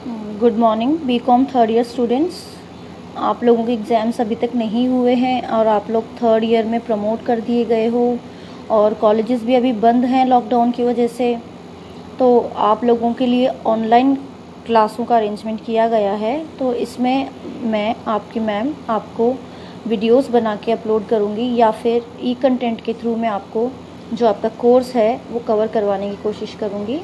Good morning BCom third year students. आप लोगों के एग्ज़ाम्स अभी तक नहीं हुए हैं और आप लोग थर्ड ईयर में प्रमोट कर दिए गए हो और कॉलेजेस भी अभी बंद हैं लॉकडाउन की वजह से। तो आप लोगों के लिए ऑनलाइन क्लासों का अरेंजमेंट किया गया है। तो इसमें मैं आपकी मैम आपको वीडियोस बना के अपलोड करूँगी या फिर ई कंटेंट के थ्रू मैं आपको जो आपका कोर्स है वो कवर करवाने की कोशिश करूँगी।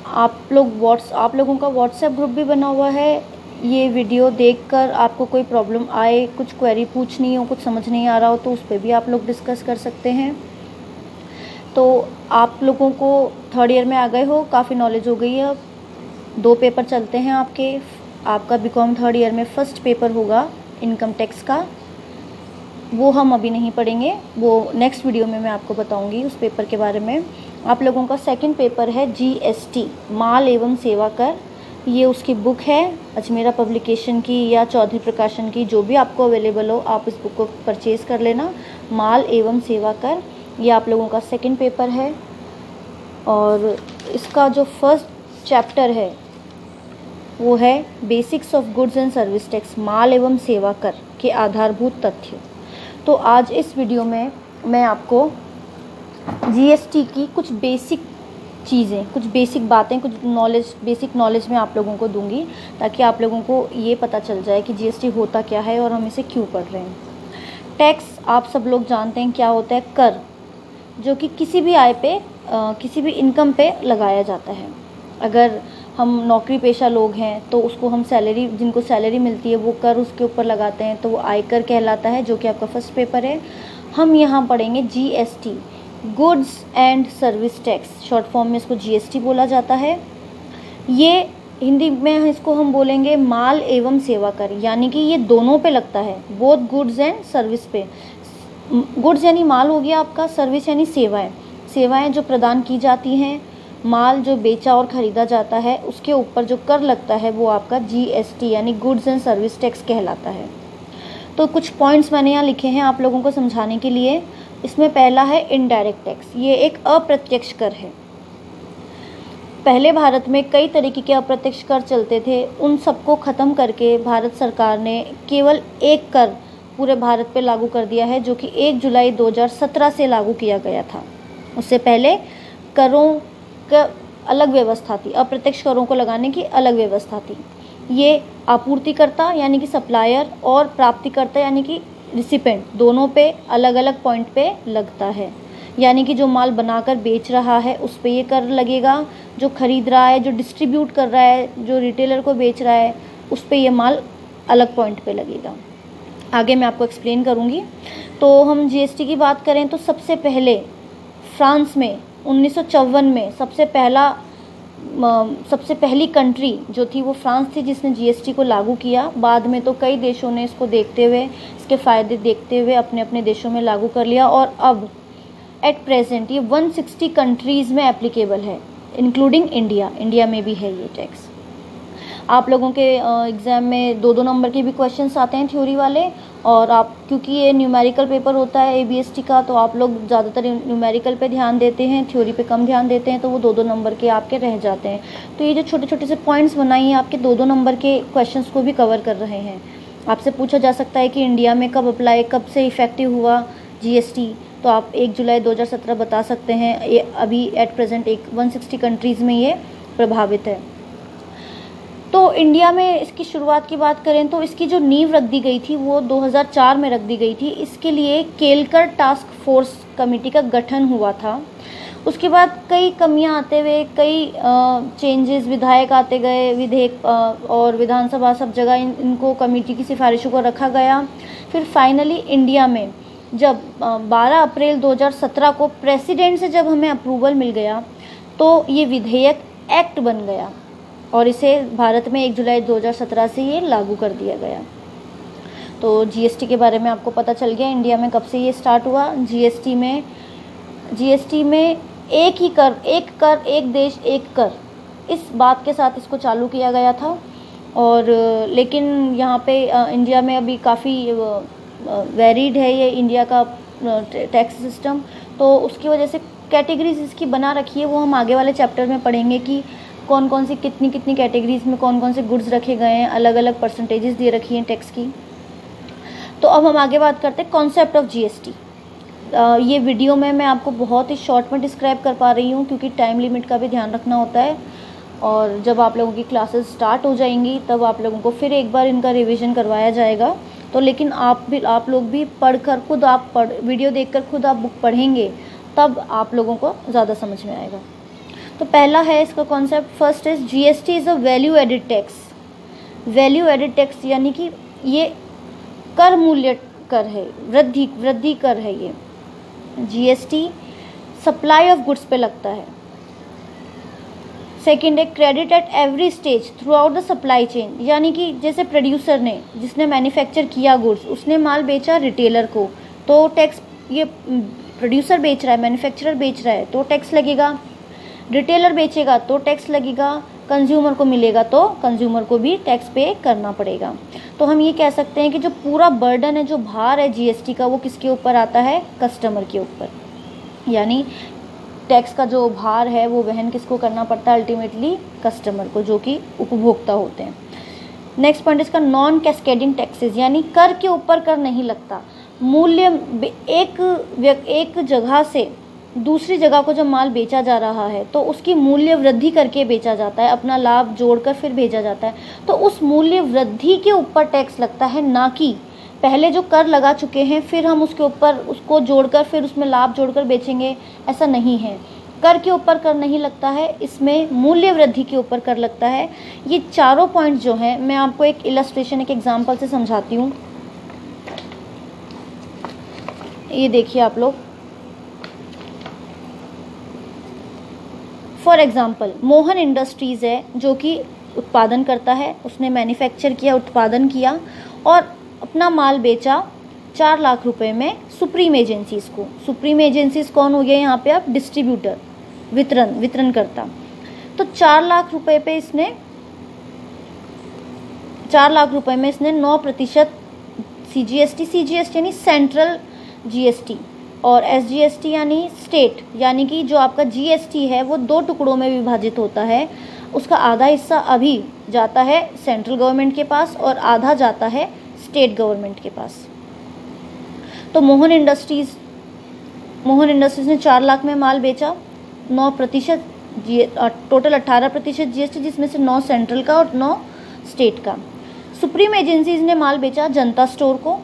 आप लोगों का व्हाट्सएप ग्रुप भी बना हुआ है। ये वीडियो देखकर आपको कोई प्रॉब्लम आए, कुछ क्वेरी पूछनी हो, कुछ समझ नहीं आ रहा हो तो उस पर भी आप लोग डिस्कस कर सकते हैं। तो आप लोगों को थर्ड ईयर में आ गए हो, काफ़ी नॉलेज हो गई है। अब 2 पेपर चलते हैं आपके। आपका बीकॉम थर्ड ईयर में फर्स्ट पेपर होगा इनकम टैक्स का, वो हम अभी नहीं पढ़ेंगे, वो नेक्स्ट वीडियो में मैं आपको बताऊंगी उस पेपर के बारे में। आप लोगों का सेकंड पेपर है जीएसटी, माल एवं सेवा कर। ये उसकी बुक है अजमेरा पब्लिकेशन की या चौधरी प्रकाशन की, जो भी आपको अवेलेबल हो आप इस बुक को परचेज़ कर लेना। माल एवं सेवा कर ये आप लोगों का सेकंड पेपर है। और इसका जो फर्स्ट चैप्टर है वो है basics of goods and service tax, माल एवं सेवा कर के आधारभूत तथ्य। तो आज इस वीडियो में मैं आपको जीएसटी की कुछ बेसिक चीज़ें, कुछ बेसिक बातें, कुछ बेसिक नॉलेज मैं आप लोगों को दूंगी ताकि आप लोगों को ये पता चल जाए कि जीएसटी होता क्या है और हम इसे क्यों पढ़ रहे हैं। टैक्स आप सब लोग जानते हैं क्या होता है, कर, जो कि किसी भी आय पे किसी भी इनकम पे लगाया जाता है। अगर हम नौकरी पेशा लोग हैं तो उसको हम सैलरी, जिनको सैलरी मिलती है वो कर उसके ऊपर लगाते हैं, तो वो आयकर कहलाता है, जो कि आपका फर्स्ट पेपर है। हम यहाँ पढ़ेंगे GST, goods and service tax, short form में इसको जीएसटी बोला जाता है। ये हिंदी में इसको हम बोलेंगे माल एवं सेवा कर, यानी कि ये दोनों पे लगता है, बोथ गुड्स एंड सर्विस पे। गुड्स यानी माल हो गया आपका, सर्विस यानी सेवाएं, सेवाएं जो प्रदान की जाती हैं, माल जो बेचा और ख़रीदा जाता है, उसके ऊपर जो कर लगता है वो आपका जीएसटी यानी गुड्स एंड सर्विस टैक्स कहलाता है। तो कुछ पॉइंट्स मैंने यहाँ लिखे हैं आप लोगों को समझाने के लिए। इसमें पहला है इनडायरेक्ट टैक्स, ये एक अप्रत्यक्ष कर है। पहले भारत में कई तरीके के अप्रत्यक्ष कर चलते थे, उन सबको ख़त्म करके भारत सरकार ने केवल एक कर पूरे भारत पे लागू कर दिया है, जो कि 1 जुलाई 2017 से लागू किया गया था। उससे पहले करों का अलग व्यवस्था थी, अप्रत्यक्ष करों को लगाने की अलग व्यवस्था थी। ये आपूर्तिकर्ता यानी कि सप्लायर और प्राप्तिकर्ता यानी कि रिसिपेंट, दोनों पे अलग अलग पॉइंट पे लगता है। यानी कि जो माल बनाकर बेच रहा है उस पे ये कर लगेगा, जो खरीद रहा है, जो डिस्ट्रीब्यूट कर रहा है, जो रिटेलर को बेच रहा है, उस पे ये माल अलग पॉइंट पे लगेगा। आगे मैं आपको एक्सप्लेन करूँगी। तो हम जीएसटी की बात करें तो सबसे पहले फ्रांस में 1954 में सबसे पहली कंट्री जो थी वो फ्रांस थी जिसने जीएसटी को लागू किया। बाद में तो कई देशों ने इसको देखते हुए, इसके फ़ायदे देखते हुए अपने अपने देशों में लागू कर लिया और अब एट प्रेजेंट ये 160 कंट्रीज़ में एप्लीकेबल है, इंक्लूडिंग इंडिया। इंडिया में भी है ये टैक्स। आप लोगों के एग्ज़ाम में 2-2 नंबर के भी क्वेश्चंस आते हैं थ्योरी वाले, और आप क्योंकि ये न्यूमेरिकल पेपर होता है एबीएसटी का, तो आप लोग ज़्यादातर न्यूमेरिकल पे ध्यान देते हैं, थ्योरी पे कम ध्यान देते हैं, तो वो 2-2 नंबर के आपके रह जाते हैं। तो ये जो छोटे छोटे से पॉइंट्स बनाई हैं आपके 2-2 नंबर के क्वेश्चंस को भी कवर कर रहे हैं। आपसे पूछा जा सकता है कि इंडिया में कब से इफ़ेक्टिव हुआ जीएसटी, तो आप 1 जुलाई 2017 बता सकते हैं। ये अभी एट प्रेजेंट 160 कंट्रीज़ में ये प्रभावित है। तो इंडिया में इसकी शुरुआत की बात करें तो इसकी जो नींव रख दी गई थी वो 2004 में रख दी गई थी। इसके लिए केलकर टास्क फोर्स कमेटी का गठन हुआ था। उसके बाद कई कमियां आते हुए, कई चेंजेस, विधायक आते गए, विधेयक और विधानसभा सब जगह इनको कमेटी की सिफारिशों को रखा गया। फिर फाइनली इंडिया में जब 12 अप्रैल 2017 को प्रेसिडेंट से जब हमें अप्रूवल मिल गया तो ये विधेयक एक्ट बन गया और इसे भारत में 1 जुलाई 2017 से ये लागू कर दिया गया। तो जीएसटी के बारे में आपको पता चल गया इंडिया में कब से ये स्टार्ट हुआ। जीएसटी में एक ही कर, एक देश एक कर, इस बात के साथ इसको चालू किया गया था। और लेकिन यहाँ पे इंडिया में अभी काफ़ी वेरीड है ये इंडिया का टैक्स सिस्टम, तो उसकी वजह से कैटेगरीज इसकी बना रखी है, वो हम आगे वाले चैप्टर में पढ़ेंगे कि कौन कौन सी कितनी कितनी कैटेगरीज में कौन कौन से गुड्स रखे गए हैं, अलग अलग परसेंटेजेस दे रखी हैं टैक्स की। तो अब हम आगे बात करते हैं कॉन्सेप्ट ऑफ जीएसटी। ये वीडियो में मैं आपको बहुत ही शॉर्ट में डिस्क्राइब कर पा रही हूँ क्योंकि टाइम लिमिट का भी ध्यान रखना होता है, और जब आप लोगों की क्लासेस स्टार्ट हो जाएंगी तब आप लोगों को फिर एक बार इनका रिवीजन करवाया जाएगा। तो लेकिन आप लोग भी पढ़कर खुद वीडियो देखकर खुद आप बुक पढ़ेंगे तब आप लोगों को ज़्यादा समझ में आएगा। तो पहला है इसका concept, first is GST is a value added tax. Value added tax यानी कि ये कर मूल्य कर है, वृद्धि कर है। ये जीएसटी सप्लाई ऑफ गुड्स पे लगता है। सेकेंड है credit at every stage through out the supply chain, यानी कि जैसे प्रोड्यूसर ने जिसने मैन्युफैक्चर किया गुड्स, उसने माल बेचा रिटेलर को, तो टैक्स, ये प्रोड्यूसर बेच रहा है, मैन्युफैक्चरर बेच रहा है तो टैक्स लगेगा, रिटेलर बेचेगा तो टैक्स लगेगा, कंज्यूमर को मिलेगा तो कंज्यूमर को भी टैक्स पे करना पड़ेगा। तो हम ये कह सकते हैं कि जो पूरा बर्डन है, जो भार है जीएसटी का, वो किसके ऊपर आता है? कस्टमर के ऊपर। यानी टैक्स का जो भार है वो वहन किसको करना पड़ता है? अल्टीमेटली कस्टमर को, जो कि उपभोक्ता होते हैं। नेक्स्ट पॉइंट इसका नॉन कैस्केडिंग टैक्सेस, यानी कर के ऊपर कर नहीं लगता। मूल्य एक जगह से दूसरी जगह को जब माल बेचा जा रहा है तो उसकी मूल्य वृद्धि करके बेचा जाता है, अपना लाभ जोड़कर फिर भेजा जाता है, तो उस मूल्य वृद्धि के ऊपर टैक्स लगता है, ना कि पहले जो कर लगा चुके हैं फिर हम उसके ऊपर उसको जोड़कर फिर उसमें लाभ जोड़कर बेचेंगे, ऐसा नहीं है। कर के ऊपर कर नहीं लगता है, इसमें मूल्य वृद्धि के ऊपर कर लगता है। ये चारों पॉइंट जो हैं मैं आपको एक इलस्ट्रेशन, एक एग्जांपल से समझाती हूँ। ये देखिए आप लोग, फॉर एग्जाम्पल मोहन इंडस्ट्रीज़ है जो कि उत्पादन करता है, उसने मैन्युफैक्चर किया, उत्पादन किया और अपना माल बेचा 4 लाख रुपए में सुप्रीम एजेंसीज़ को। सुप्रीम एजेंसीज़ कौन हो गया यहाँ पे? अब डिस्ट्रीब्यूटर, वितरण करता। तो 4 लाख रुपए पे इसने 4 लाख रुपए में इसने 9% CGST यानी सेंट्रल जीएसटी और SGST यानी स्टेट, यानी कि जो आपका जीएसटी है वो 2 टुकड़ों में विभाजित होता है। उसका आधा हिस्सा अभी जाता है सेंट्रल गवर्नमेंट के पास और आधा जाता है स्टेट गवर्नमेंट के पास। तो मोहन इंडस्ट्रीज़ ने 4 लाख में माल बेचा, 9% टोटल 18% जीएसटी, जिसमें से 9 सेंट्रल का और 9 स्टेट का। सुप्रीम एजेंसीज ने माल बेचा जनता स्टोर को,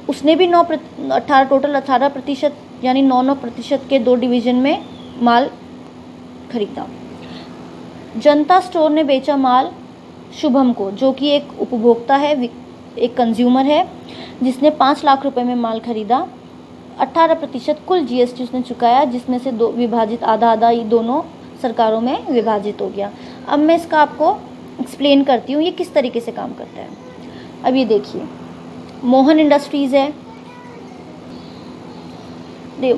उसने भी टोटल 18% यानी 9% के 2 डिवीज़न में माल खरीदा। जनता स्टोर ने बेचा माल शुभम को, जो कि एक उपभोक्ता है, एक कंज्यूमर है, जिसने 5 लाख रुपए में माल खरीदा। 18% कुल जीएसटी उसने चुकाया, जिसमें से विभाजित आधा ये दोनों सरकारों में विभाजित हो गया। अब मैं इसका आपको एक्सप्लेन करती हूँ ये किस तरीके से काम करता है। अब ये देखिए, मोहन इंडस्ट्रीज़ है,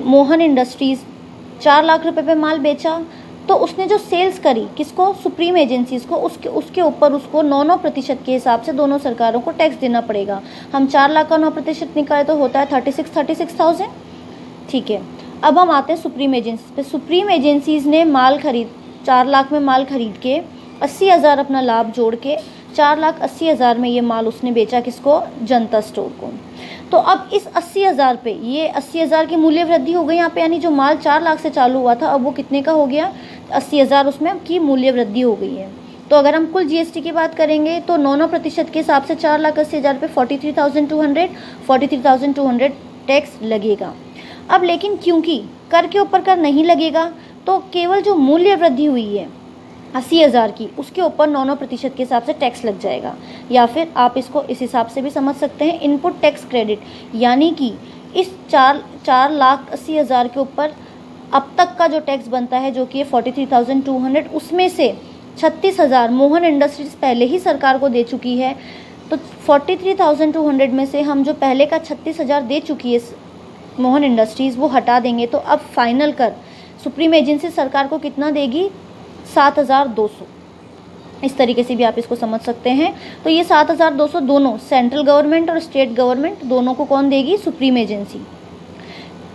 मोहन इंडस्ट्रीज़ 4 लाख रुपए पे माल बेचा, तो उसने जो सेल्स करी किसको? सुप्रीम एजेंसीज़ को, उसके ऊपर उसको 9% के हिसाब से दोनों सरकारों को टैक्स देना पड़ेगा। हम 4 लाख का 9% निकाले तो होता है 36,000। ठीक है, अब हम आते हैं सुप्रीम एजेंसीज पे। सुप्रीम एजेंसीज़ ने 4 लाख में माल खरीद के 80,000 अपना लाभ जोड़ के 4,80,000 में ये माल उसने बेचा किसको? जनता स्टोर को। तो अब इस 80,000 पे ये 80,000 की मूल्य वृद्धि हो गई यहाँ पे, यानी जो माल 4 लाख से चालू हुआ था अब वो कितने का हो गया? 80,000 उसमें की मूल्य वृद्धि हो गई है। तो अगर हम कुल जीएसटी की बात करेंगे तो 9% के हिसाब से 4,80,000 पे 43,200 टैक्स लगेगा। अब लेकिन क्योंकि कर के ऊपर कर नहीं लगेगा, तो केवल जो मूल्य वृद्धि हुई है 80,000 की, उसके ऊपर 9% के हिसाब से टैक्स लग जाएगा। या फिर आप इसको इस हिसाब से भी समझ सकते हैं, इनपुट टैक्स क्रेडिट, यानी कि इस 4,80,000 के ऊपर अब तक का जो टैक्स बनता है, जो कि 43,200, उसमें से 36,000 मोहन इंडस्ट्रीज पहले ही सरकार को दे चुकी है। तो 43,200 में से हम जो पहले का 36,000 दे चुकी है मोहन इंडस्ट्रीज़, वो हटा देंगे, तो अब फाइनल कर सुप्रीम एजेंसी सरकार को कितना देगी? 7,200। इस तरीके से भी आप इसको समझ सकते हैं। तो ये 7,200 दोनों सेंट्रल गवर्नमेंट और स्टेट गवर्नमेंट दोनों को कौन देगी? Supreme agency.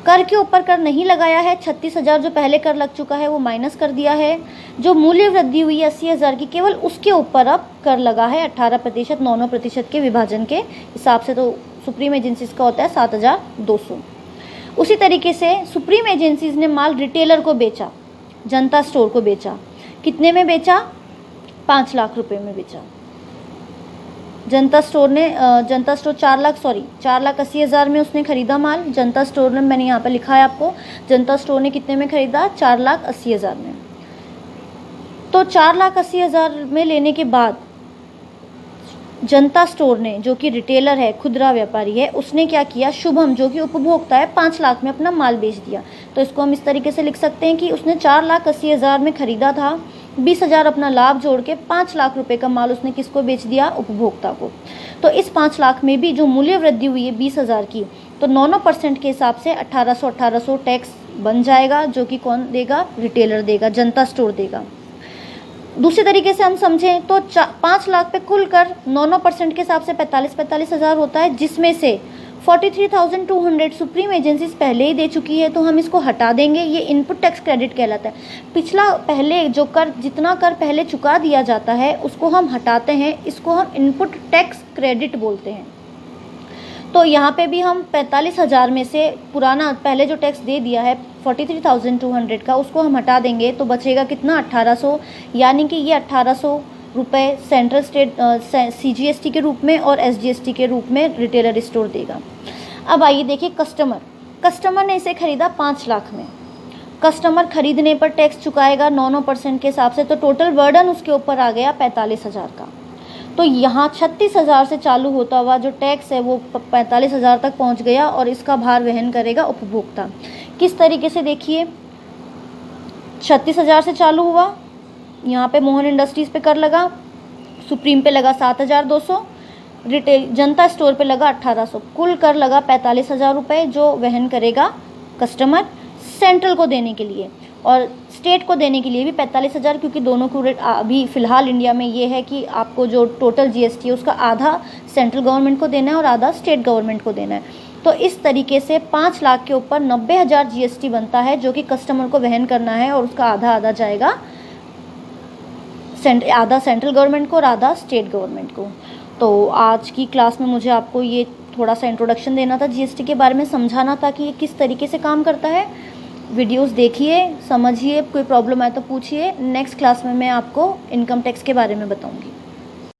कर के ऊपर कर नहीं लगाया है, 36,000 जो पहले कर लग चुका है वो माइनस कर दिया है। जो मूल्य वृद्धि हुई है 80,000 की, केवल उसके ऊपर अब कर लगा है 18%, 9% के विभाजन के हिसाब से। तो सुप्रीम एजेंसीज का होता है 7,200। उसी तरीके से सुप्रीम एजेंसीज ने माल रिटेलर को बेचा, जनता स्टोर को बेचा। कितने में बेचा? 5 लाख रुपए में बेचा। जनता स्टोर 4,80,000 में उसने खरीदा माल। जनता स्टोर ने, मैंने यहाँ पे लिखा है आपको, जनता स्टोर ने कितने में खरीदा? 4,80,000 में। तो 4,80,000 में लेने के बाद जनता स्टोर ने, जो कि रिटेलर है, खुदरा व्यापारी है, उसने क्या किया? शुभम जो कि उपभोक्ता है 5 लाख में अपना माल बेच दिया। तो इसको हम इस तरीके से लिख सकते हैं कि उसने 4,80,000 में खरीदा था, 20,000 अपना लाभ जोड़ के 5 लाख रुपए का माल उसने किसको बेच दिया? उपभोक्ता को। तो इस 5 लाख में भी जो मूल्य वृद्धि हुई है 20,000 की, तो 9% के हिसाब से 1800 टैक्स बन जाएगा, जो कि कौन देगा? रिटेलर देगा, जनता स्टोर देगा। दूसरे तरीके से हम समझें तो 5 लाख पे कुल कर 9% के हिसाब से 45,000 होता है, जिसमें से 43,200 सुप्रीम एजेंसीज पहले ही दे चुकी है, तो हम इसको हटा देंगे। ये इनपुट टैक्स क्रेडिट कहलाता है। पिछला पहले जो कर, जितना कर पहले चुका दिया जाता है उसको हम हटाते हैं, इसको हम इनपुट टैक्स क्रेडिट बोलते हैं। तो यहाँ पे भी हम 45,000 में से पुराना पहले जो टैक्स दे दिया है 43,200 का, उसको हम हटा देंगे तो बचेगा कितना? 1,800। यानी कि ये 1,800 रुपये सेंट्रल स्टेट CGST के रूप में और SGST के रूप में रिटेलर स्टोर देगा। अब आइए देखिए कस्टमर ने इसे खरीदा 5 लाख में। कस्टमर खरीदने पर टैक्स चुकाएगा 9% के हिसाब से, तो टोटल बर्डन उसके ऊपर आ गया 45,000 का। तो यहाँ 36,000 से चालू होता हुआ जो टैक्स है वो 45,000 तक पहुँच गया और इसका भार वहन करेगा उपभोक्ता। किस तरीके से? देखिए, 36,000 से चालू हुआ, यहाँ पे मोहन इंडस्ट्रीज़ पे कर लगा, सुप्रीम पे लगा 7,200, रिटेल जनता स्टोर पे लगा 1,800, कुल कर लगा 45,000 रुपये, जो वहन करेगा कस्टमर सेंट्रल को देने के लिए, और स्टेट को देने के लिए भी 45,000, क्योंकि दोनों को रेट अभी फ़िलहाल इंडिया में ये है कि आपको जो टोटल GST है उसका आधा सेंट्रल गवर्नमेंट को देना है और आधा स्टेट गवर्नमेंट को देना है। तो इस तरीके से 5 लाख के ऊपर 90,000 GST बनता है, जो कि कस्टमर को वहन करना है, और उसका आधा जाएगा, आधा सेंट्रल गवर्नमेंट को और आधा स्टेट गवर्नमेंट को। तो आज की क्लास में मुझे आपको ये थोड़ा सा इंट्रोडक्शन देना था, GST के बारे में समझाना था कि ये किस तरीके से काम करता है। वीडियोस देखिए, समझिए, कोई प्रॉब्लम आए तो पूछिए। नेक्स्ट क्लास में मैं आपको इनकम टैक्स के बारे में बताऊंगी।